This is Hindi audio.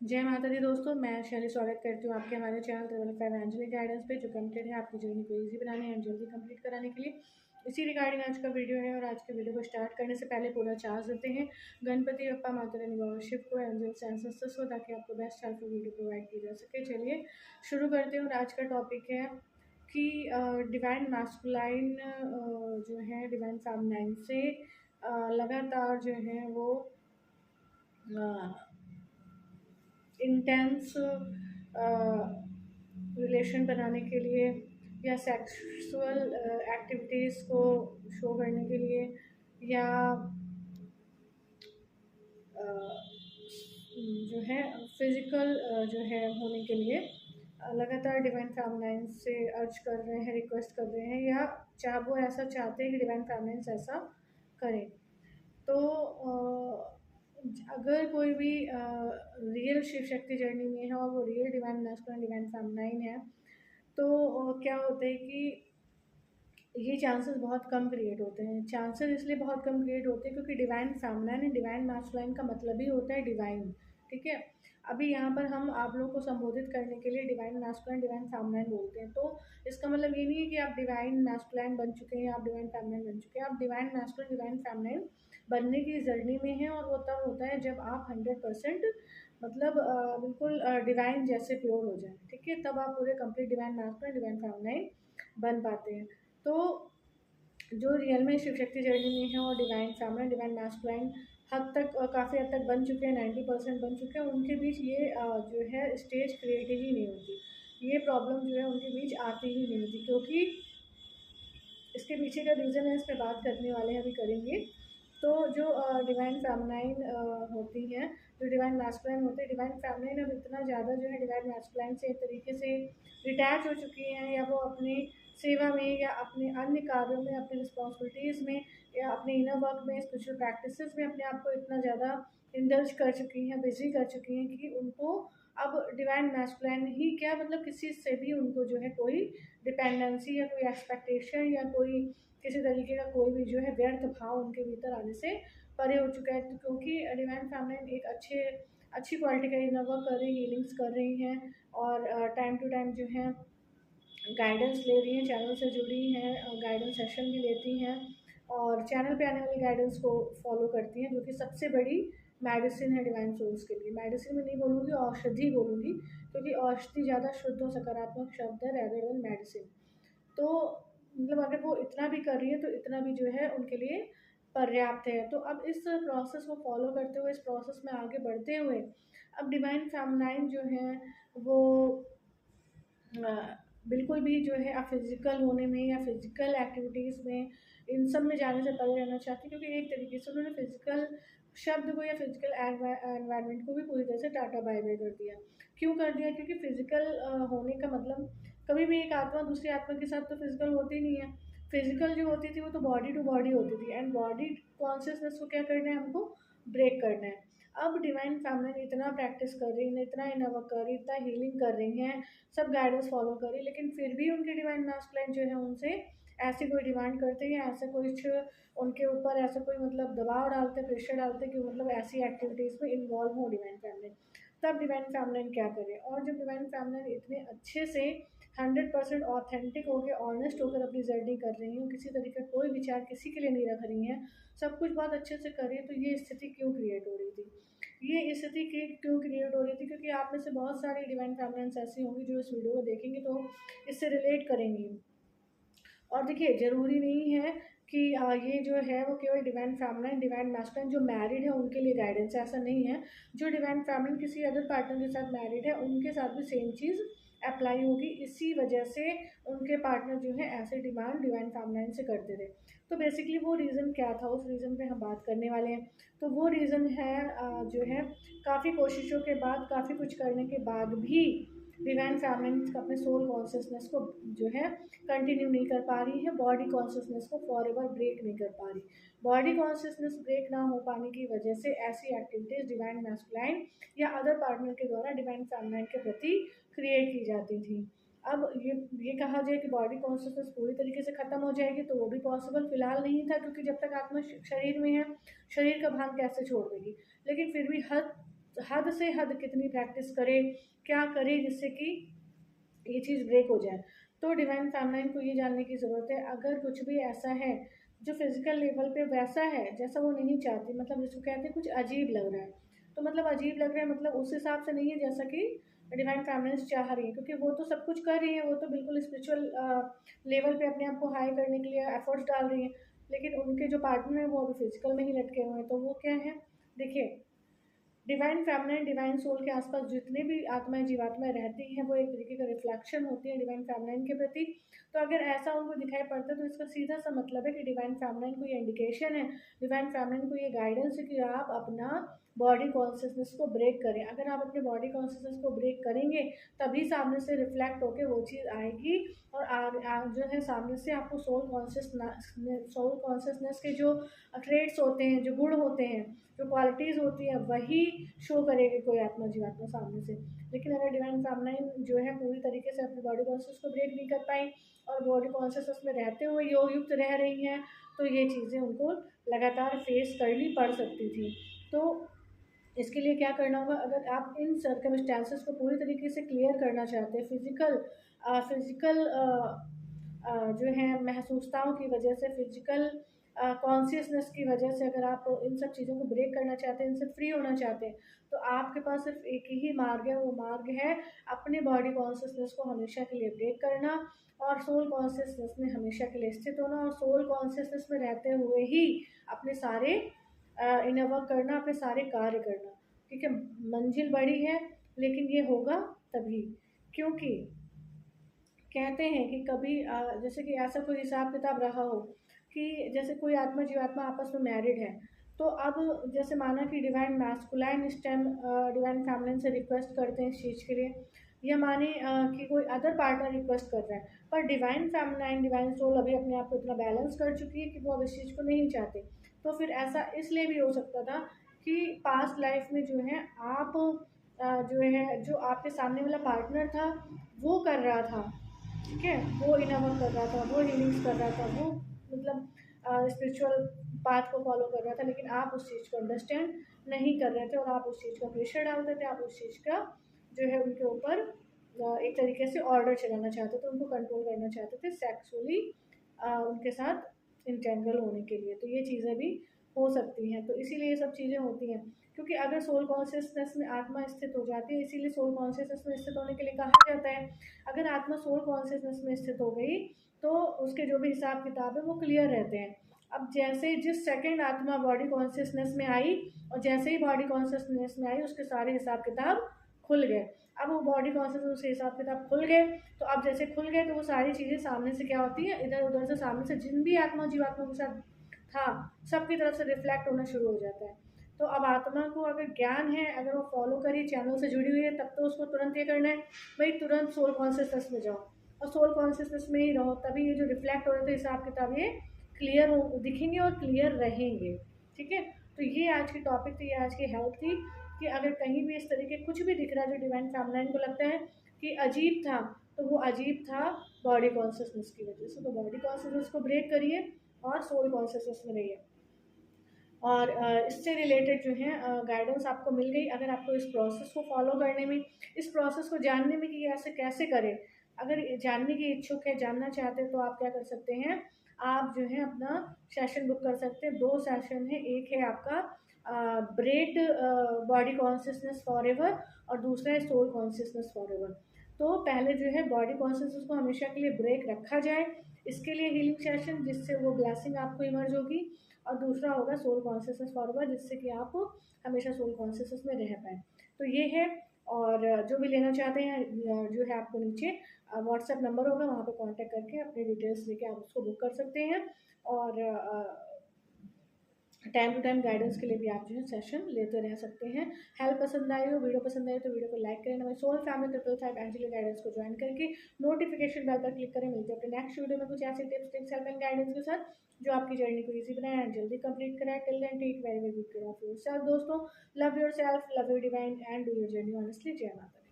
जय माता दी दोस्तों, मैं शैली स्वागत करती हूँ आपके हमारे चैनल ट्रेवल फाइनेंशियल गाइडेंस पे, जो कमिटेड है आपकी जर्नी को इजी बनाने एंड जल्दी कंप्लीट कराने के लिए। इसी रिगार्डिंग आज का वीडियो है। और आज के वीडियो को स्टार्ट करने से पहले पूरा चार्ज देते हैं गणपति बप्पा, माता रानी, बाबा शिव को, एंजल्स एंसेस्टर्स को, ताकि आपको बेस्ट हेल्पफुल वीडियो प्रोवाइड की जा सके। चलिए शुरू करते हैं। और आज का टॉपिक है कि डिवाइन मैस्कुलाइन जो है डिवाइन फेमिनाइन से लगातार जो है वो इंटेंस रिलेशन बनाने के लिए या सेक्सुअल एक्टिविटीज़ को शो करने के लिए या जो है फिज़िकल जो है होने के लिए लगातार डिवाइन फेमिनाइन से अर्ज कर रहे हैं, रिक्वेस्ट कर रहे हैं, या चाहे वो ऐसा चाहते हैं कि डिवाइन फेमिनाइन ऐसा करें। तो अगर कोई भी रियल शिव शक्ति जर्नी में है और वो real divine masculine divine feminine है, तो क्या होता है कि ये चांसेस बहुत कम क्रिएट होते हैं। चांसेस इसलिए बहुत कम क्रिएट होते हैं क्योंकि divine feminine and divine masculine का मतलब ही होता है डिवाइन। ठीक है, अभी यहाँ पर हम आप लोगों को संबोधित करने के लिए डिवाइन मैस्कुलिन डिवाइन फेमिनाइन बोलते हैं। तो इसका मतलब ये नहीं है कि आप डिवाइन मैस्कुलिन बन चुके हैं या आप डिवाइन फेमिनाइन बन चुके हैं। आप डिवाइन मैस्कुलिन डिवाइन फेमिनाइन बनने की जर्नी में हैं, और वो तब होता है जब आप 100% मतलब बिल्कुल डिवाइन जैसे प्योर हो जाए। ठीक है, तब आप पूरे complete divine masculine divine feminine बन पाते हैं। तो जो रियल में शिव शक्ति जर्नी में है और डिवाइन फेमिनिन डिवाइन मैस्कुलाइन हद तक काफ़ी हद तक बन चुके हैं, 90% बन चुके हैं, उनके बीच ये जो है स्टेज क्रिएट ही नहीं होती। ये प्रॉब्लम जो है उनके बीच आती ही नहीं होती, क्योंकि इसके पीछे का रीज़न है, इस पर बात करने वाले हैं, अभी करेंगे। तो जो डिवाइन फेमिनाइन होती हैं, जो डिवाइन मैस्कुलाइन होते हैं, डिवाइन फेमिनाइन अब इतना ज़्यादा जो है डिवाइन मैस्कुलाइन से एक तरीके से डिटैच हो चुकी हैं, या वो अपनी सेवा में या अपने अन्य कार्यों में, अपनी रिस्पॉन्सिबिलिटीज़ में या अपने इनर वर्क में, स्पिरिचुअल प्रैक्टिसेस में अपने आप को इतना ज़्यादा इंडल्ज कर चुकी हैं, बिजी कर चुकी हैं कि उनको अब डिवाइन मैस्कुलाइन ही क्या, मतलब किसी से भी उनको जो है कोई डिपेंडेंसी या कोई एक्सपेक्टेशन या कोई किसी तरीके का कोई भी जो है व्यर्थ भाव उनके भीतर आने से परे हो चुका है। तो क्योंकि डिवाइन फेमिनिन एक अच्छी क्वालिटी का इनर वर्क कर रही, हीलिंग्स कर रही हैं, और टाइम टू टाइम जो है गाइडेंस ले रही हैं, चैनल से जुड़ी हैं, गाइडेंस सेशन भी लेती हैं, और चैनल पे आने वाली गाइडेंस को फॉलो करती हैं, जो कि सबसे बड़ी मेडिसिन है डिवाइन सोल्स के लिए। मेडिसिन में नहीं बोलूँगी, औषधि बोलूँगी, क्योंकि औषधि ज़्यादा शुद्ध और सकारात्मक शब्द है रेदर देन मेडिसिन। तो मतलब अगर वो इतना भी कर रही है तो इतना भी जो है उनके लिए पर्याप्त है। तो अब इस प्रोसेस को फॉलो करते हुए, इस प्रोसेस में आगे बढ़ते हुए, अब डिवाइन फेमिनाइन जो है वो बिल्कुल भी जो है आप फिज़िकल होने में या फिज़िकल एक्टिविटीज़ में इन सब में जाने से परे रहना चाहती, क्योंकि एक तरीके से उन्होंने फिज़िकल शब्द को या फिज़िकल एनवायरनमेंट को भी पूरी तरह से टाटा बाय बाय कर दिया। क्यों कर दिया? क्योंकि फिज़िकल होने का मतलब कभी भी एक आत्मा दूसरी आत्मा के साथ तो फिज़िकल होती नहीं है। फिज़िकल जो होती थी वो तो बॉडी टू बॉडी होती थी, एंड बॉडी कॉन्शियसनेस को क्या करना है, हमको ब्रेक करना है। अब डिवाइन फेमिनिन इतना प्रैक्टिस कर रही हैं, इतना इनर वर्क कर रही, इतना हीलिंग कर रही हैं, सब गाइडेंस फॉलो करी, लेकिन फिर भी उनके डिवाइन मैस्कुलाइन जो है उनसे ऐसी कोई डिमांड करते हैं, ऐसा कुछ उनके ऊपर ऐसा कोई मतलब दबाव डालते, प्रेशर डालते कि मतलब ऐसी एक्टिविटीज़ में इन्वॉल्व हो डिवाइन फैमिली। तब डिवाइन फैमिली क्या करे? और जब डिवाइन फैमिली इतने अच्छे से 100% ऑथेंटिक होकर, ऑनेस्ट होकर अपनी जर्नी कर रही हूँ, किसी तरीके का कोई विचार किसी के लिए नहीं रख रही हैं, सब कुछ बहुत अच्छे से कर रही है, तो ये स्थिति क्यों क्रिएट हो रही थी? ये स्थिति क्यों क्रिएट हो रही थी? क्योंकि आप में से बहुत सारी डिवाइन फैमिलीज ऐसी होंगी जो इस वीडियो को देखेंगे तो इससे रिलेट करेंगी। और देखिए, ज़रूरी नहीं है कि ये जो है वो केवल डिवाइन फेमिनिन डिवाइन मैस्कुलिन जो मैरिड है उनके लिए गाइडेंस, ऐसा नहीं है। जो डिवाइन फेमिनिन किसी अदर पार्टनर के साथ मैरिड है, उनके साथ भी सेम चीज़ अप्लाई होगी। इसी वजह से उनके पार्टनर जो है ऐसे डिमांड डिवाइन फेमिनिन से करते थे। तो बेसिकली वो रीज़न क्या था, उस रीज़न पे हम बात करने वाले हैं। तो वो रीज़न है जो है काफ़ी कोशिशों के बाद, काफ़ी कुछ करने के बाद भी डिवाइन फेमिनिन अपने सोल कॉन्शियसनेस को जो है कंटिन्यू नहीं कर पा रही है, बॉडी कॉन्शियसनेस को फॉरएवर ब्रेक नहीं कर पा रही। बॉडी कॉन्शियसनेस ब्रेक ना हो पाने की वजह से ऐसी एक्टिविटीज़ डिवाइन मैस्कुलाइन या अदर पार्टनर के द्वारा डिवाइन फेमिनाइन के प्रति क्रिएट की जाती थी। अब ये कहा जाए कि बॉडी कॉन्शियसनेस पूरी तरीके से ख़त्म हो जाएगी, तो वो भी पॉसिबल फ़िलहाल नहीं था, क्योंकि जब तक आत्मा शरीर में है, शरीर का भान कैसे छोड़ देगी? लेकिन फिर भी हद हद से हद कितनी प्रैक्टिस करे, क्या करे जिससे कि ये चीज़ ब्रेक हो जाए। तो डिवाइन फेमिनाइन को ये जानने की ज़रूरत है, अगर कुछ भी ऐसा है जो फिजिकल लेवल पे वैसा है जैसा वो नहीं चाहती, मतलब जिसको कहते हैं कुछ अजीब लग रहा है, तो मतलब अजीब लग रहा है मतलब उस हिसाब से नहीं है जैसा कि डिवाइन फेमिनाइन चाह रही है, क्योंकि वो तो सब कुछ कर रही है, वो तो बिल्कुल स्पिरिचुअल लेवल पे अपने आप को हाई करने के लिए एफर्ट्स डाल रही है, लेकिन उनके जो पार्टनर हैं वो अभी फिजिकल में ही लटके हुए हैं। तो वो क्या है, देखिए, डिवाइन फेमिनाइन डिवाइन सोल के आसपास जितने भी आत्माएं जीवात्माएं रहती हैं वो एक तरीके का रिफ्लेक्शन होती है डिवाइन फेमिनाइन के प्रति। तो अगर ऐसा उनको दिखाई पड़ता है तो इसका सीधा सा मतलब है कि डिवाइन फेमिनाइन को ये इंडिकेशन है, डिवाइन फेमिनाइन को ये गाइडेंस है कि आप अपना बॉडी कॉन्शियसनेस को ब्रेक करें। अगर आप अपने बॉडी कॉन्शियसनेस को ब्रेक करेंगे तभी सामने से रिफ्लेक्ट होकर वो चीज़ आएगी, और जो है सामने से आपको सोल कॉन्शियसनेस के जो ट्रेड्स होते हैं, जो गुण होते हैं, जो क्वालिटीज़ होती हैं वही शो करेगी कोई आत्मा जीवात्मा सामने से। लेकिन अगर डिवाइन फेमिनाइन जो है पूरी तरीके से अपनी बॉडी कॉन्शियस को ब्रेक नहीं कर पाई और बॉडी कॉन्शियसनेस में रहते हुए योग युक्त रह रही हैं, तो ये चीज़ें उनको लगातार फेस करनी पड़ सकती थी। तो इसके लिए क्या करना होगा, अगर आप इन सर्कमस्टेंसेस को पूरी तरीके से क्लियर करना चाहते हैं, फिजिकल जो है महसूसताओं की वजह से, फिजिकल कॉन्शियसनेस की वजह से अगर आप इन सब चीज़ों को ब्रेक करना चाहते हैं, इनसे फ्री होना चाहते हैं, तो आपके पास सिर्फ एक ही मार्ग है, वो मार्ग है अपने बॉडी कॉन्शियसनेस को हमेशा के लिए ब्रेक करना और सोल कॉन्शियसनेस में हमेशा के लिए स्थित होना, और सोल कॉन्शियसनेस में रहते हुए ही अपने सारे इनर वर्क करना, अपने सारे कार्य करना। ठीक है, मंजिल बड़ी है लेकिन ये होगा तभी, क्योंकि कहते हैं कि कभी जैसे कि ऐसा कोई हिसाब किताब रहा हो कि जैसे कोई आत्मा जीवात्मा आपस में मैरिड है, तो अब जैसे माना कि डिवाइन मैस्कुलाइन इस टाइम डिवाइन फेमिनिन से रिक्वेस्ट करते हैं इस चीज़ के लिए, या माने कि कोई अदर पार्टनर रिक्वेस्ट कर रहा है, पर डिवाइन फेमिनाइन डिवाइन सोल अभी अपने आप को इतना बैलेंस कर चुकी है कि वो अब इस चीज़ को नहीं चाहते। तो फिर ऐसा इसलिए भी हो सकता था कि पास्ट लाइफ में जो है आप जो है जो आपके सामने वाला पार्टनर था वो कर रहा था, ठीक है, वो इनर वर्क कर रहा था, वो हीलिंग्स कर रहा था, वो मतलब स्पिरिचुअल पाथ को फॉलो कर रहा था, लेकिन आप उस चीज़ को अंडरस्टैंड नहीं कर रहे थे और आप उस चीज़ का प्रेशर डालते थे, आप उस चीज़ का जो है उनके ऊपर एक तरीके से ऑर्डर चलाना चाहते थे, उनको कंट्रोल करना चाहते थे सेक्सुअली उनके साथ इंटेंगल होने के लिए। तो ये चीज़ें भी हो सकती हैं, तो इसीलिए ये सब चीज़ें होती हैं, क्योंकि अगर सोल कॉन्शियसनेस में आत्मा स्थित हो जाती है, इसीलिए सोल कॉन्शियसनेस में स्थित होने के लिए कहा जाता है अगर आत्मा सोल कॉन्शियसनेस में स्थित हो गई तो उसके जो भी हिसाब किताब है वो क्लियर रहते हैं। अब जैसे जिस सेकंड आत्मा बॉडी कॉन्शियसनेस में आई और जैसे ही बॉडी कॉन्शियसनेस में आई उसके सारे हिसाब किताब खुल गए। अब वो बॉडी कॉन्शियसनेस के हिसाब किताब खुल गए, तो अब जैसे खुल गए तो वो सारी चीज़ें सामने से क्या होती है, इधर उधर से सामने से जिन भी आत्मा जीवात्मा के साथ था सबकी तरफ से रिफ्लेक्ट होना शुरू हो जाता है। तो अब आत्मा को अगर ज्ञान है, अगर वो फॉलो करी चैनल से जुड़ी हुई है, तब तो उसको तुरंत ये करना है भाई तुरंत सोल कॉन्शियसनेस में जाओ और सोल कॉन्शियसनेस में ही रहो, तभी ये जो रिफ्लेक्ट हो रहे थे हिसाब किताब ये क्लियर हो दिखेंगे और क्लियर रहेंगे। ठीक है, तो ये आज की टॉपिक थी, ये आज की हेल्प थी कि अगर कहीं भी इस तरीके कुछ भी दिख रहा है जो डिवाइन फेमिनाइन को लगता है कि अजीब था, तो वो अजीब था बॉडी कॉन्शियसनेस की वजह से। तो बॉडी कॉन्शियसनेस को ब्रेक करिए और सोल कॉन्शियसनेस में रहिए। और इससे रिलेटेड जो है गाइडेंस आपको मिल गई। अगर आपको इस प्रोसेस को फॉलो करने में, इस प्रोसेस को जानने में कि ऐसे कैसे करें, अगर जानने की इच्छुक है, जानना चाहते हैं, तो आप क्या कर सकते हैं, आप जो है अपना सेशन बुक कर सकते हैं। 2 सेशन है, एक है आपका break body consciousness forever और दूसरा है सोल कॉन्शियसनेस फॉर एवर। तो पहले जो है बॉडी कॉन्शियसनेस को हमेशा के लिए ब्रेक रखा जाए, इसके लिए हीलिंग सेशन जिससे वो ब्लेसिंग आपको इमर्ज होगी, और दूसरा होगा सोल कॉन्शियसनेस फॉरवर्ड जिससे कि आप हमेशा सोल कॉन्शियसनेस में रह पाएँ। तो ये है, और जो भी लेना चाहते हैं जो है आपको नीचे व्हाट्सएप नंबर होगा, वहाँ पे कांटेक्ट करके अपनी डिटेल्स लेके आप उसको बुक कर सकते हैं। और टाइम टू टाइम गाइडेंस के लिए भी आप जो है सेशन लेते रह सकते हैं। हेल्प पसंद आई हो, वीडियो पसंद आई तो वीडियो को लाइक करें, हमारे सोल फैमिली 555 एंजली गाइडेंस को ज्वाइन करके नोटिफिकेशन बेल पर क्लिक करें। मिलते हैं अपने नेक्स्ट वीडियो में कुछ ऐसे tips tricks help and guidance के साथ जो आपकी जर्नी को ईजी बनाए एंड जल्दी कंप्लीट कराए। Till then take very very good care of yourself दोस्तों। Love yourself, love your divine and do your journey honestly. जय माता।